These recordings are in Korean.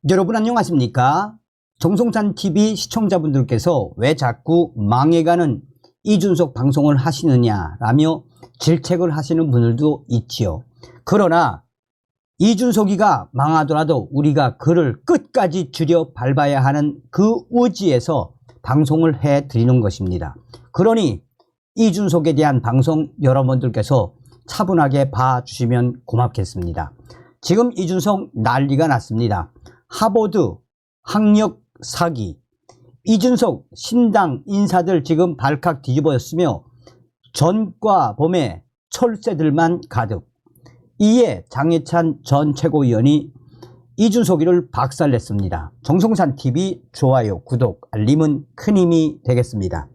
여러분 안녕하십니까? 정성찬TV 시청자분들께서 왜 자꾸 망해가는 이준석 방송을 하시느냐라며 질책을 하시는 분들도 있지요. 그러나 이준석이가 망하더라도 우리가 그를 끝까지 들여 밟아야 하는 그 의지에서 방송을 해드리는 것입니다. 그러니 이준석에 대한 방송 여러분들께서 차분하게 봐주시면 고맙겠습니다. 지금 이준석 난리가 났습니다. 하버드 학력 사기, 이준석 신당 인사들 지금 발칵 뒤집어졌으며 전과 범의 철새들만 가득. 이에 장해찬 전 최고위원이 이준석이를 박살냈습니다. 정성찬TV 좋아요, 구독, 알림은 큰 힘이 되겠습니다.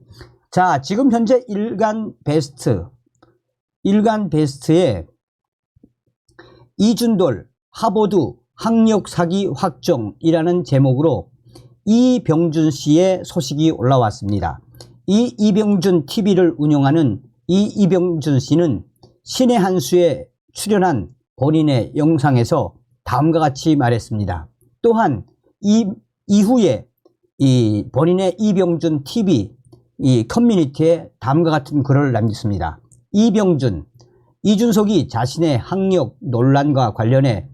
자, 지금 현재 일간 베스트에 이준돌 하버드 학력 사기 확정이라는 제목으로 이병준 씨의 소식이 올라왔습니다. 이 이병준 TV를 운영하는 이 이병준 씨는 신의 한 수에 출연한 본인의 영상에서 다음과 같이 말했습니다. 또한 이후에 이 본인의 이병준 TV 이 커뮤니티에 다음과 같은 글을 남겼습니다. 이준석이 자신의 학력 논란과 관련해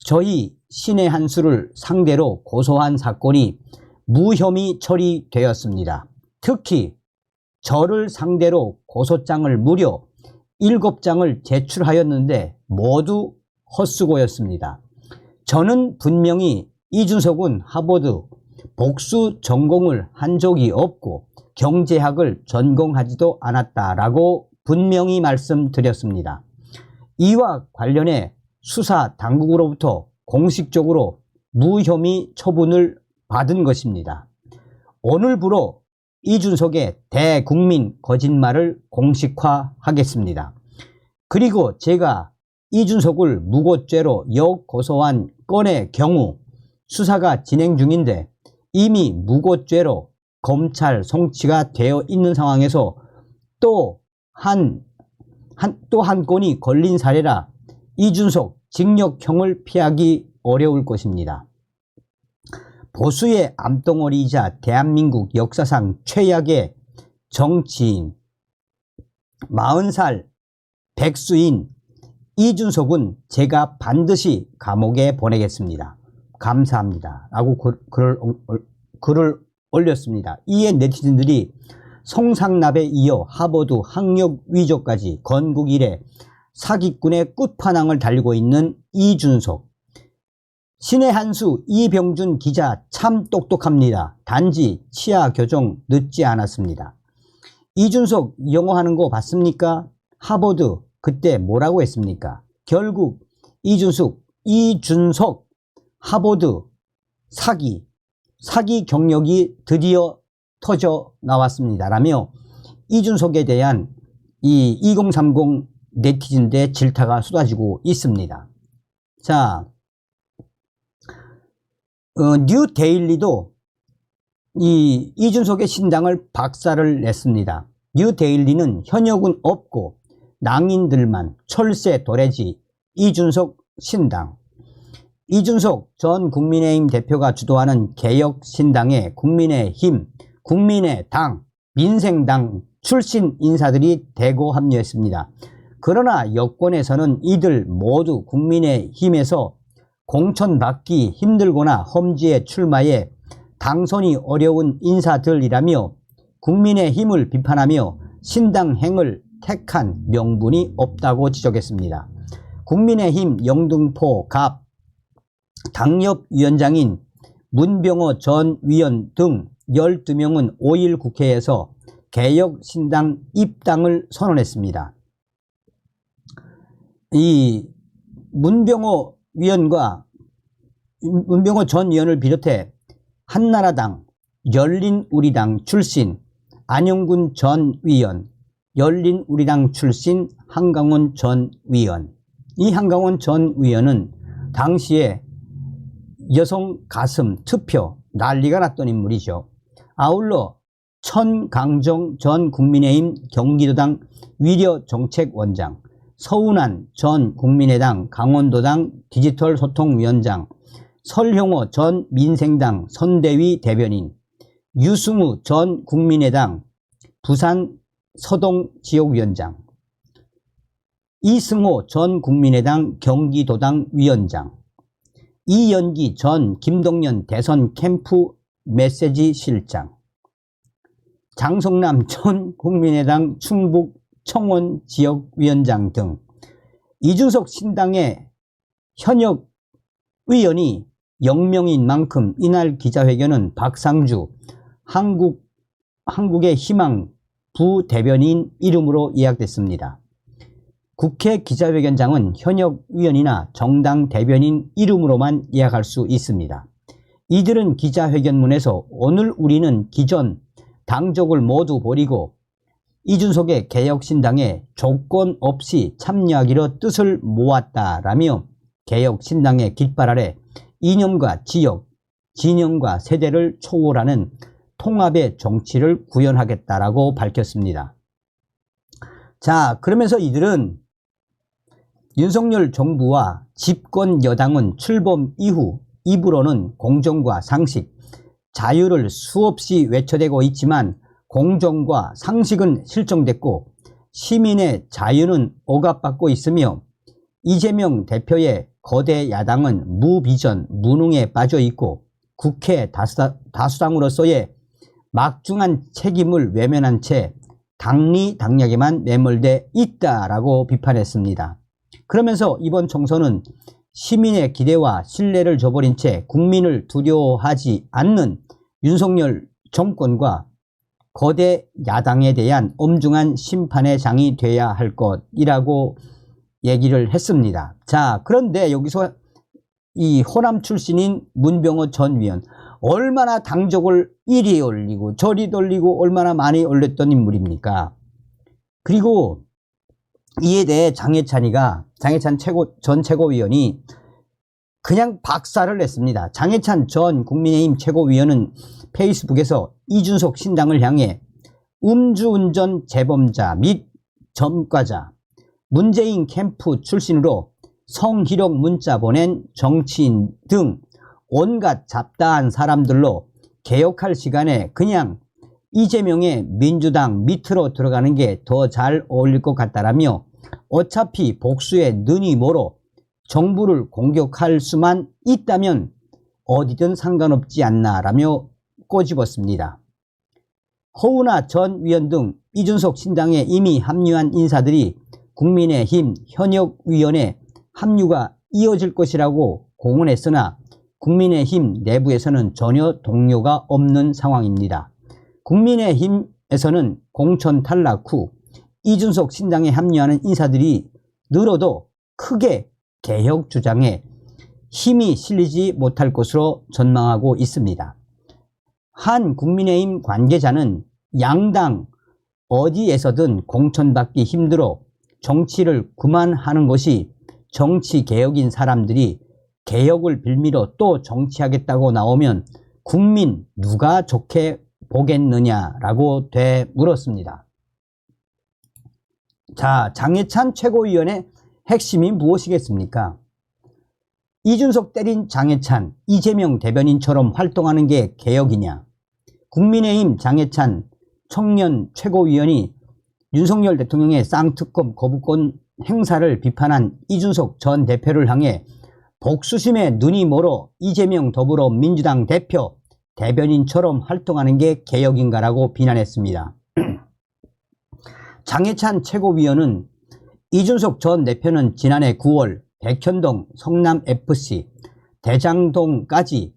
저희 신의 한 수를 상대로 고소한 사건이 무혐의 처리되었습니다. 특히 저를 상대로 고소장을 무려 7장을 제출하였는데 모두 헛수고였습니다. 저는 분명히 이준석은 하버드 복수 전공을 한 적이 없고 경제학을 전공하지도 않았다라고 분명히 말씀드렸습니다. 이와 관련해 수사 당국으로부터 공식적으로 무혐의 처분을 받은 것입니다. 오늘부로 이준석의 대국민 거짓말을 공식화하겠습니다. 그리고 제가 이준석을 무고죄로 역고소한 건의 경우 수사가 진행 중인데 이미 무고죄로 검찰 송치가 되어 있는 상황에서 또 한 건이 걸린 사례라 이준석 징역형을 피하기 어려울 것입니다. 보수의 암덩어리이자 대한민국 역사상 최악의 정치인 40살 백수인 이준석은 제가 반드시 감옥에 보내겠습니다. 감사합니다. 라고 글을 올렸습니다. 이에 네티즌들이 성상납에 이어 하버드 학력 위조까지 건국 이래 사기꾼의 끝판왕을 달리고 있는 이준석. 신의 한 수 이병준 기자 참 똑똑합니다. 단지 치아 교정 늦지 않았습니다. 이준석 영어 하는 거 봤습니까? 하버드 그때 뭐라고 했습니까? 결국 이준석 하버드 사기 경력이 드디어 터져 나왔습니다. 라며 이준석에 대한 이 2030 네티즌들의 질타가 쏟아지고 있습니다. 자, 뉴데일리도 이 이준석의 신당을 박살을 냈습니다. 뉴데일리는 현역은 없고 낭인들만 철새 도래지 이준석 신당. 이준석 전 국민의힘 대표가 주도하는 개혁신당에 국민의힘, 국민의당, 민생당 출신 인사들이 대거 합류했습니다. 그러나 여권에서는 이들 모두 국민의힘에서 공천받기 힘들거나 험지에 출마해 당선이 어려운 인사들이라며 국민의힘을 비판하며 신당행을 택한 명분이 없다고 지적했습니다. 국민의힘 영등포 갑 당협위원장인 문병호 전 위원 등 12명은 5일 국회에서 개혁신당 입당을 선언했습니다. 이 문병호 전 위원을 비롯해 한나라당, 열린우리당 출신 안영군 전 위원, 열린우리당 출신 한강원 전 위원. 이 한강원 전 위원은 당시에 여성 가슴 투표 난리가 났던 인물이죠. 아울러 천강정 전 국민의힘 경기도당 위려정책원장, 서운한 전 국민의당 강원도당 디지털소통위원장, 설형호 전 민생당 선대위 대변인, 유승우 전 국민의당 부산 서동 지역위원장, 이승호 전 국민의당 경기도당 위원장, 이연기 전 김동연 대선 캠프 메시지 실장, 장성남 전 국민의당 충북 청원 지역위원장 등 이준석 신당의 현역 의원이 0명인 만큼 이날 기자회견은 박상주 한국의 희망 부대변인 이름으로 예약됐습니다. 국회 기자회견장은 현역 의원이나 정당 대변인 이름으로만 예약할 수 있습니다. 이들은 기자회견문에서 오늘 우리는 기존 당적을 모두 버리고 이준석의 개혁신당에 조건 없이 참여하기로 뜻을 모았다라며 개혁신당의 깃발 아래 이념과 지역, 진영과 세대를 초월하는 통합의 정치를 구현하겠다라고 밝혔습니다. 자, 그러면서 이들은 윤석열 정부와 집권 여당은 출범 이후 입으로는 공정과 상식, 자유를 수없이 외쳐대고 있지만 공정과 상식은 실종됐고 시민의 자유는 억압받고 있으며 이재명 대표의 거대 야당은 무비전, 무능에 빠져 있고 국회 다수당으로서의 막중한 책임을 외면한 채 당리당략에만 매몰돼 있다라고 비판했습니다. 그러면서 이번 총선은 시민의 기대와 신뢰를 저버린 채 국민을 두려워하지 않는 윤석열 정권과 거대 야당에 대한 엄중한 심판의 장이 돼야 할 것이라고 얘기를 했습니다. 자, 그런데 여기서 이 호남 출신인 문병호 전 위원, 얼마나 당적을 이리 올리고 저리 돌리고 얼마나 많이 올렸던 인물입니까? 그리고 이에 대해 장해찬 전 최고위원이 그냥 박살을 냈습니다. 장해찬 전 국민의힘 최고위원은 페이스북에서 이준석 신당을 향해 음주운전 재범자 및 점과자, 문재인 캠프 출신으로 성희롱 문자 보낸 정치인 등 온갖 잡다한 사람들로 개혁할 시간에 그냥 이재명의 민주당 밑으로 들어가는 게 더 잘 어울릴 것 같다라며 어차피 복수에 눈이 멀어 정부를 공격할 수만 있다면 어디든 상관없지 않나라며 꼬집었습니다. 허은하 전 위원 등 이준석 신당에 이미 합류한 인사들이 국민의힘 현역 위원회 합류가 이어질 것이라고 공언했으나 국민의힘 내부에서는 전혀 동료가 없는 상황입니다. 국민의힘에서는 공천 탈락 후 이준석 신당에 합류하는 인사들이 늘어도 크게 개혁 주장에 힘이 실리지 못할 것으로 전망하고 있습니다. 한 국민의힘 관계자는 양당 어디에서든 공천받기 힘들어 정치를 그만하는 것이 정치개혁인 사람들이 개혁을 빌미로 또 정치하겠다고 나오면 국민 누가 좋게 보겠느냐라고 되물었습니다. 자, 장해찬 최고위원의 핵심이 무엇이겠습니까? 이준석 때린 장해찬, 이재명 대변인처럼 활동하는 게 개혁이냐? 국민의힘 장해찬 청년 최고위원이 윤석열 대통령의 쌍특검 거부권 행사를 비판한 이준석 전 대표를 향해 복수심에 눈이 멀어 이재명 더불어민주당 대표, 대변인처럼 활동하는 게 개혁인가라고 비난했습니다. 장해찬 최고위원은 이준석 전 대표는 지난해 9월 백현동 성남FC 대장동까지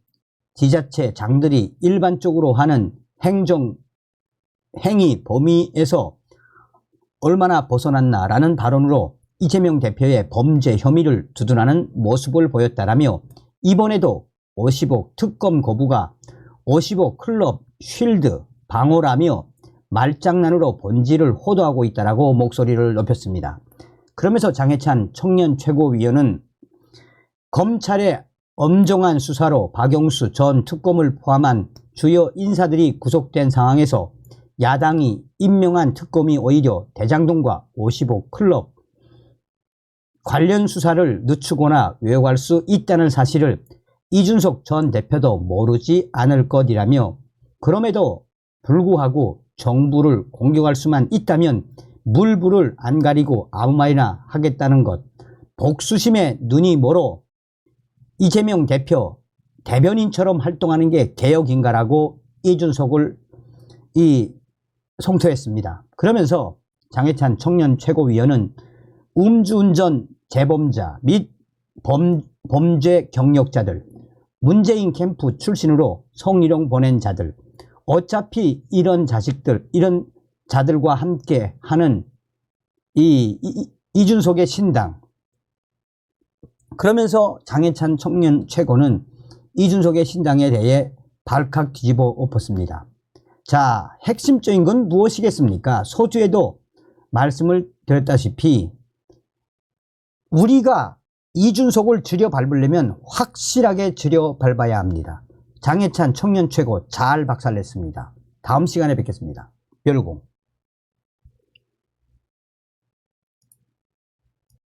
지자체장들이 일반적으로 하는 행위 범위에서 얼마나 벗어났나라는 발언으로 이재명 대표의 범죄 혐의를 두둔하는 모습을 보였다라며 이번에도 50억 특검 거부가 50억 클럽 쉴드 방어라며 말장난으로 본질을 호도하고 있다라고 목소리를 높였습니다. 그러면서 장해찬 청년 최고위원은 검찰의 엄정한 수사로 박영수 전 특검을 포함한 주요 인사들이 구속된 상황에서 야당이 임명한 특검이 오히려 대장동과 50억 클럽 관련 수사를 늦추거나 왜곡할 수 있다는 사실을 이준석 전 대표도 모르지 않을 것이라며 그럼에도 불구하고 정부를 공격할 수만 있다면 물불을 안 가리고 아무 말이나 하겠다는 것. 복수심에 눈이 멀어 이재명 대표 대변인처럼 활동하는 게 개혁인가라고 이준석을 성토했습니다. 그러면서 장해찬 청년 최고위원은 음주운전 재범자 및 범죄 경력자들, 문재인 캠프 출신으로 성희롱 보낸 자들, 어차피 이런 자들과 함께 하는 이준석의 신당. 그러면서 장해찬 청년 최고는 이준석의 신당에 대해 발칵 뒤집어 엎었습니다. 자, 핵심적인 건 무엇이겠습니까? 소주에도 말씀을 드렸다시피 우리가 이준석을 들여밟으려면 확실하게 들여밟아야 합니다. 장해찬 청년 최고 잘 박살냈습니다. 다음 시간에 뵙겠습니다. 별공.